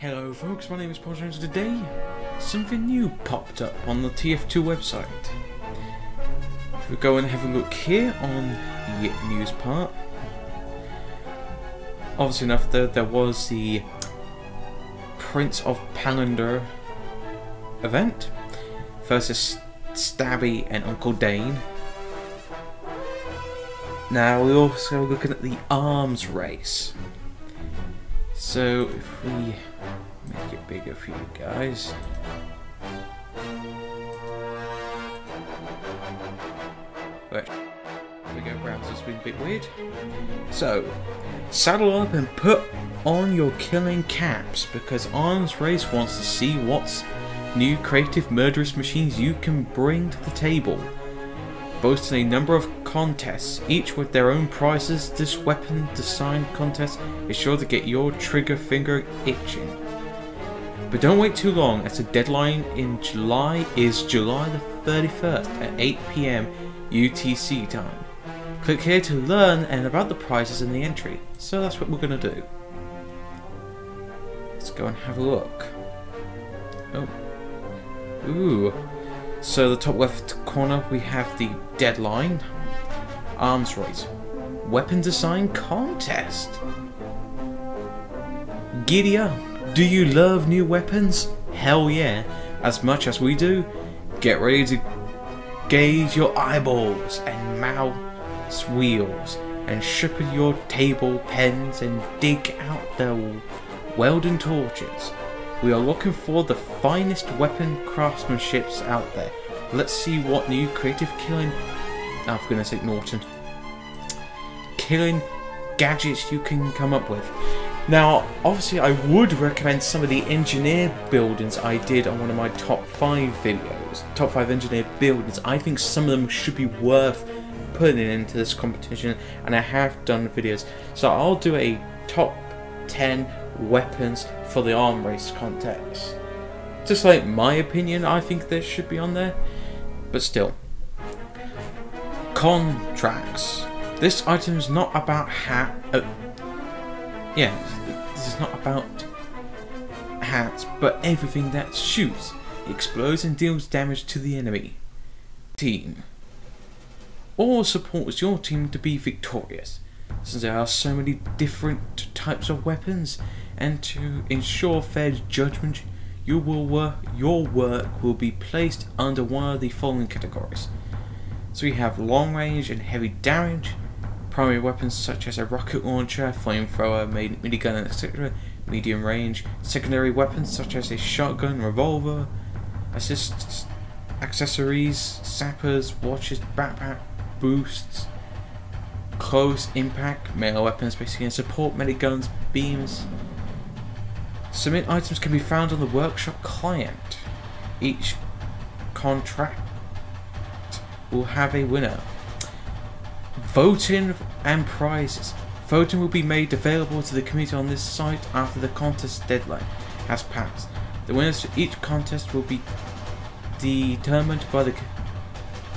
Hello folks, my name is Polis, and today something new popped up on the TF2 website. We'll go and have a look here on the news part. Obviously enough, there was the Prince of Palander event versus Stabby and Uncle Dane. Now we're also looking at the arms race. So if we make it bigger for you guys. Right, there we go, browser's been a bit weird. So, saddle up and put on your killing caps, because Arms Race wants to see what new creative murderous machines you can bring to the table. Boasting a number of contests, each with their own prizes, this weapon design contest is sure to get your trigger finger itching. But don't wait too long, as the deadline in July is July the 31st at 8 PM UTC time. Click here to learn and about the prizes and the entry. So that's what we're going to do. Let's go and have a look. Oh. Ooh. So the top left corner we have the deadline, arms race, weapon design contest. Giddy up! Do you love new weapons? Hell yeah! As much as we do. Get ready to gaze your eyeballs and mouse wheels and sharpen your table pens and dig out the welding torches. We are looking for the finest weapon craftsmanships out there. Let's see what new creative killing... Oh, for goodness sake, Norton. Killing gadgets you can come up with. Now, obviously I would recommend some of the engineer buildings I did on one of my top 5 videos. Top 5 engineer buildings. I think some of them should be worth putting into this competition, and I have done videos. So I'll do a top 10 weapons for the arm race contest. Just like my opinion, I think they should be on there, but still. Contracts. This item is not about this is not about hats, but everything that shoots, explodes and deals damage to the enemy team, or supports your team to be victorious. Since there are so many different types of weapons, and to ensure fair judgment, your work will be placed under one of the following categories. So we have long range and heavy damage, primary weapons such as a rocket launcher, flamethrower, minigun, etc. Medium range, secondary weapons such as a shotgun, revolver, assist accessories, sappers, watches, backpack, boosts, close impact, melee weapons basically, and support, miniguns, beams. Submit items can be found on the workshop client. Each contract will have a winner. Voting and prizes. Voting will be made available to the community on this site after the contest deadline has passed. The winners for each contest will be determined by the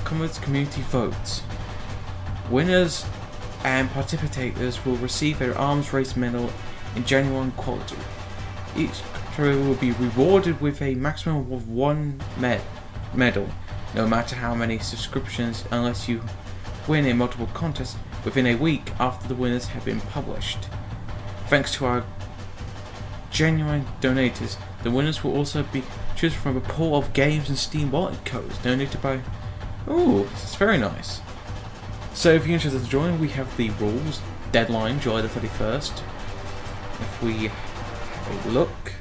community votes. Winners and participators will receive their arms race medal in genuine quality. Each category will be rewarded with a maximum of 1 medal, no matter how many subscriptions, unless you win in multiple contests within a week after the winners have been published. Thanks to our genuine donators, the winners will also be chosen from a pool of games and Steam wallet codes donated by... Ooh, that's very nice. So if you're interested to join, we have the rules. Deadline, July the 31st. If we have a look,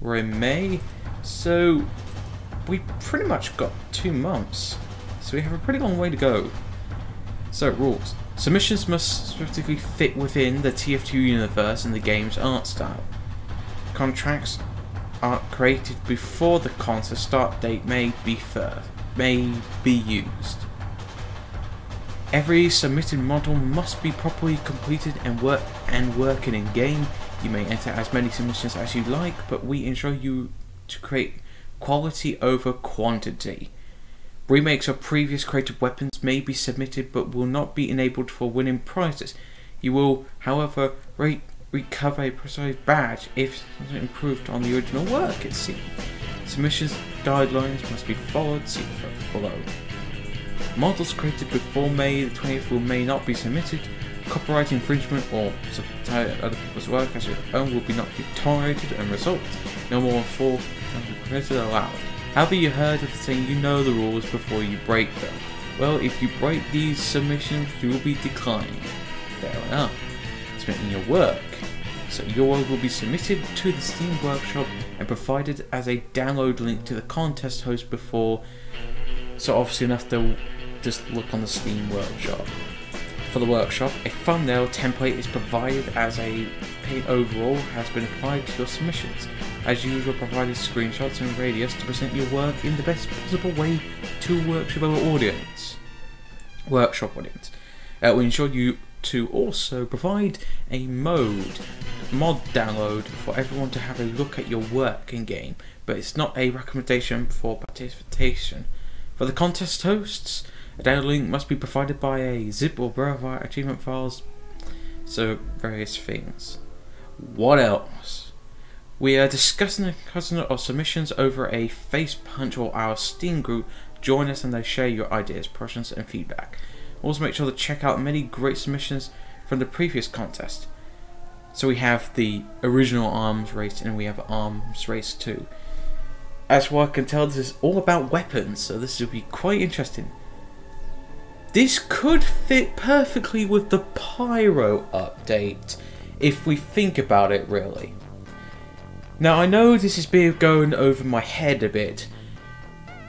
we're in May, so we pretty much got 2 months. So we have a pretty long way to go. So rules. Submissions must specifically fit within the TF2 universe and the game's art style. Contracts are created before the contest start date may be used. Every submitted model must be properly completed and working in game. You may enter as many submissions as you like, but we ensure you to create quality over quantity. Remakes of previous created weapons may be submitted but will not be enabled for winning prizes. You will, however, recover a precise badge if it's improved on the original work, it seems. Submissions guidelines must be followed, see the below. Models created before May the 20th may not be submitted. Copyright infringement or subtitle other people's work as your own will not be tolerated, and result no more than 4 permitted allowed. Have you heard of the saying, you know the rules before you break them? Well, if you break these submissions, you will be declined. Fair enough. Submitting your work. So your work will be submitted to the Steam Workshop and provided as a download link to the contest host before. So obviously enough, they'll just look on the Steam Workshop. For the workshop, a thumbnail template is provided as a paint overall has been applied to your submissions. As usual, provided screenshots and radius to present your work in the best possible way to a workshop audience. We ensure you to also provide a mod download for everyone to have a look at your work in game, but it's not a recommendation for participation. For the contest hosts, a download link must be provided by a zip or verify achievement files, so various things. What else? We are discussing the content of submissions over a face punch or our Steam group. Join us and they share your ideas, questions and feedback. Also make sure to check out many great submissions from the previous contest. So we have the original Arms Race and we have Arms Race 2. As far as I can tell, this is all about weapons, so this will be quite interesting. This could fit perfectly with the Pyro update, if we think about it really. Now I know this is going over my head a bit.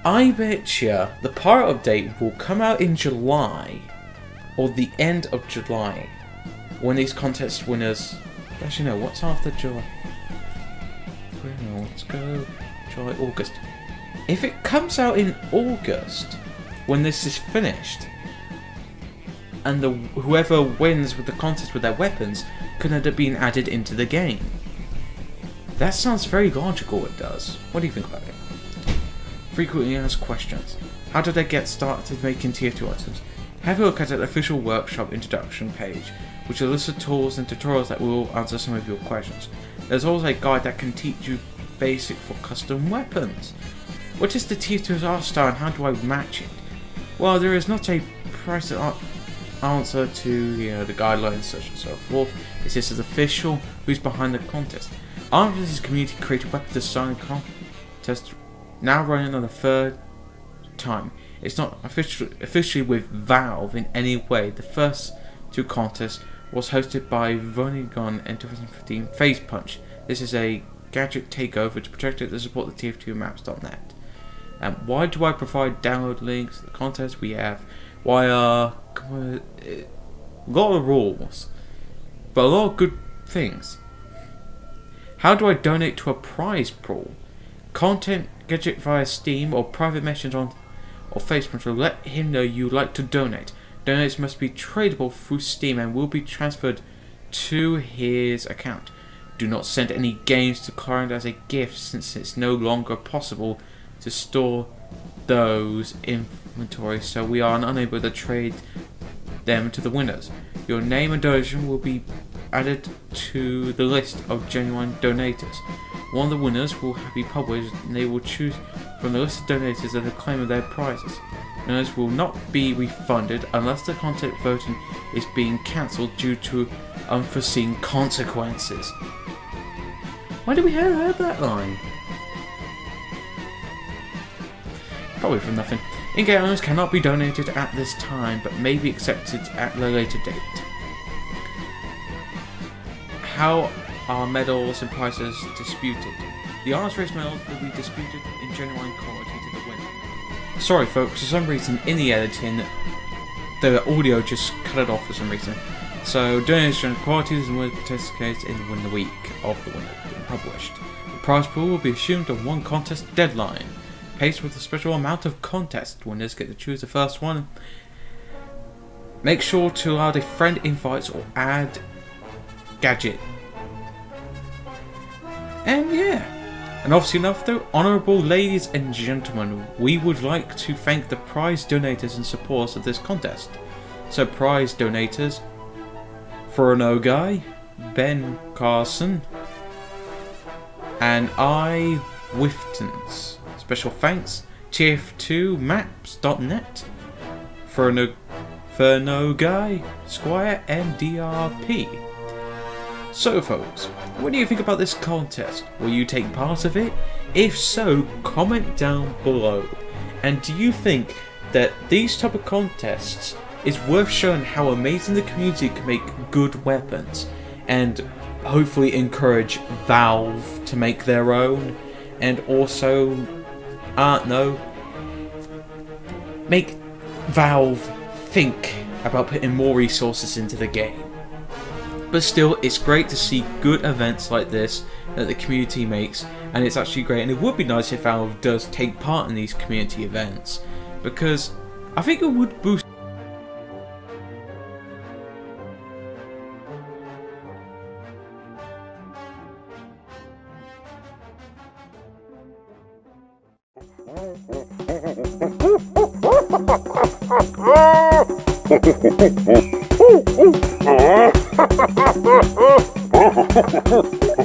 I bet you the Pyro update will come out in July, or the end of July, when these contest winners... Actually no, what's after July? Let's go... July, August. If it comes out in August, when this is finished, and whoever wins with the contest with their weapons could end up being added into the game. That sounds very logical, it does. What do you think about it? Frequently asked questions. How did I get started making TF2 items? Have a look at the official workshop introduction page, which will list of tools and tutorials that will answer some of your questions. There's also a guide that can teach you basic for custom weapons. What is the TF2's art style and how do I match it? Well, there is not a precise answer to the guidelines such and so forth. This is official. Who's behind the contest? Arms is community created weapon design contest now running on the 3rd time. It's not officially with Valve in any way. The first 2 contests was hosted by Vonigon in 2015 Phase Punch. This is a gadget takeover to protect it to support the TF2maps.net. Why do I provide download links to the contest? We have a lot of rules, but a lot of good things. How do I donate to a prize pool? Content gadget via Steam or private message on or Facebook will let him know you like to donate. Donates must be tradable through Steam and will be transferred to his account. Do not send any games to client as a gift since it's no longer possible to store those inventory, so we are unable to trade them to the winners. Your name and donation will be added to the list of genuine donators. One of the winners will be published and they will choose from the list of donators at the claim of their prizes. Winners will not be refunded unless the content voting is being cancelled due to unforeseen consequences. Why do we have that line? Probably from nothing. In-game items cannot be donated at this time, but may be accepted at a later date. How are medals and prizes disputed? The Arms Race medals will be disputed in genuine quality to the winner. Sorry folks, for some reason in the editing, the audio just cut it off for some reason. So donation qualities and will participate in the winner week of the winner being published. The prize pool will be assumed on one contest deadline. Paced with a special amount of contest. Winners get to choose the first one. Make sure to allow a friend invites or add gadget. And yeah. And obviously enough though, honourable ladies and gentlemen, we would like to thank the prize donators and supporters of this contest. So prize donators, For No Guy, Ben Carson, and I Wiftons. Special thanks TF2 Maps.net, Ferno Guy, Squire, and DRP. So folks, what do you think about this contest? Will you take part of it? If so, comment down below. And do you think that these type of contests is worth showing how amazing the community can make good weapons, and hopefully encourage Valve to make their own, and also, make Valve think about putting more resources into the game. But still, it's great to see good events like this that the community makes, and it's actually great, and it would be nice if Valve does take part in these community events, because I think it would boost Oh,